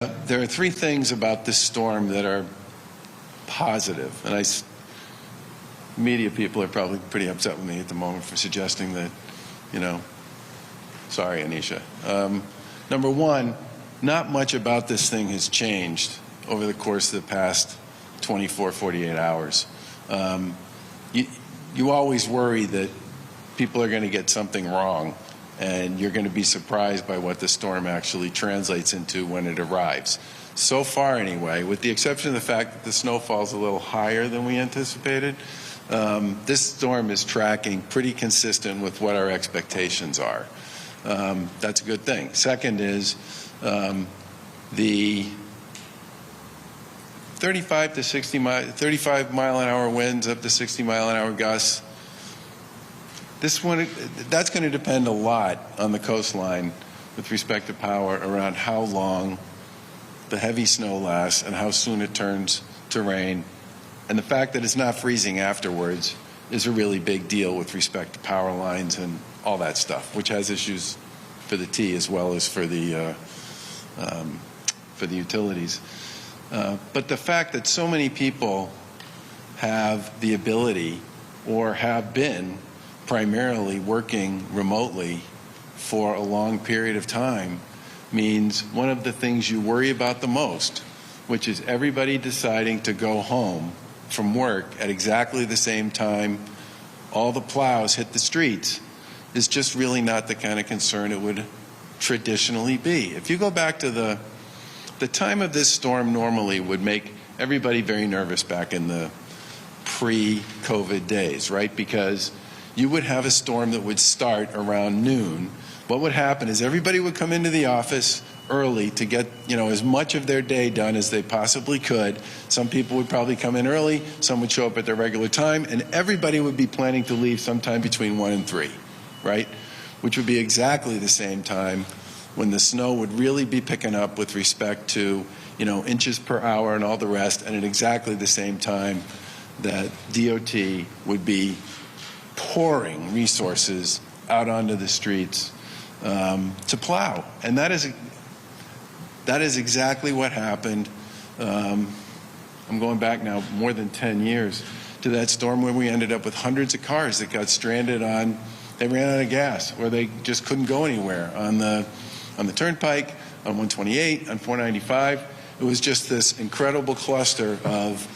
There are three things about this storm that are positive, and media people are probably pretty upset with me at the moment for suggesting that, sorry, Anisha. Number one, not much about this thing has changed over the course of the past 24, 48 hours. You always worry that people are going to get something wrong, and you're going to be surprised by what the storm actually translates into when it arrives. So far, anyway, with the exception of the fact that the snowfall's a little higher than we anticipated, this storm is tracking pretty consistent with what our expectations are. That's a good thing. Second is the 35 mile an hour winds up to 60 mile an hour gusts. This one, that's going to depend a lot on the coastline with respect to power around how long the heavy snow lasts and how soon it turns to rain. And the fact that it's not freezing afterwards is a really big deal with respect to power lines and all that stuff, which has issues for the T as well as for the utilities. But the fact that so many people have the ability or have been primarily working remotely for a long period of time means one of the things you worry about the most, which is everybody deciding to go home from work at exactly the same time all the plows hit the streets, is just really not the kind of concern it would traditionally be. If you go back to the time of this storm normally would make everybody very nervous back in the pre-COVID days, right? Because you would have a storm that would start around noon. What would happen is everybody would come into the office early to get, as much of their day done as they possibly could. Some people would probably come in early, some would show up at their regular time, and everybody would be planning to leave sometime between 1 and 3, right? Which would be exactly the same time when the snow would really be picking up with respect to, inches per hour and all the rest, and at exactly the same time that DOT would be pouring resources out onto the streets to plow. And that is exactly what happened. I'm going back now more than 10 years to that storm where we ended up with hundreds of cars that got stranded they ran out of gas, where they just couldn't go anywhere on the turnpike, on 128, on 495. It was just this incredible cluster of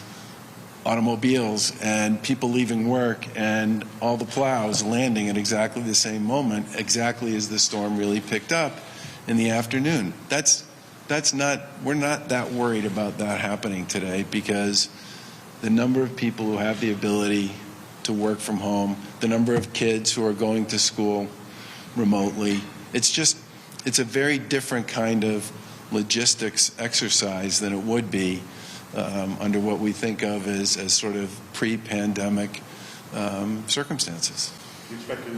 automobiles and people leaving work and all the plows landing at exactly the same moment, exactly as the storm really picked up in the afternoon. We're not that worried about that happening today, because the number of people who have the ability to work from home, the number of kids who are going to school remotely, it's a very different kind of logistics exercise than it would be under what we think of as sort of pre-pandemic circumstances. Do you expect to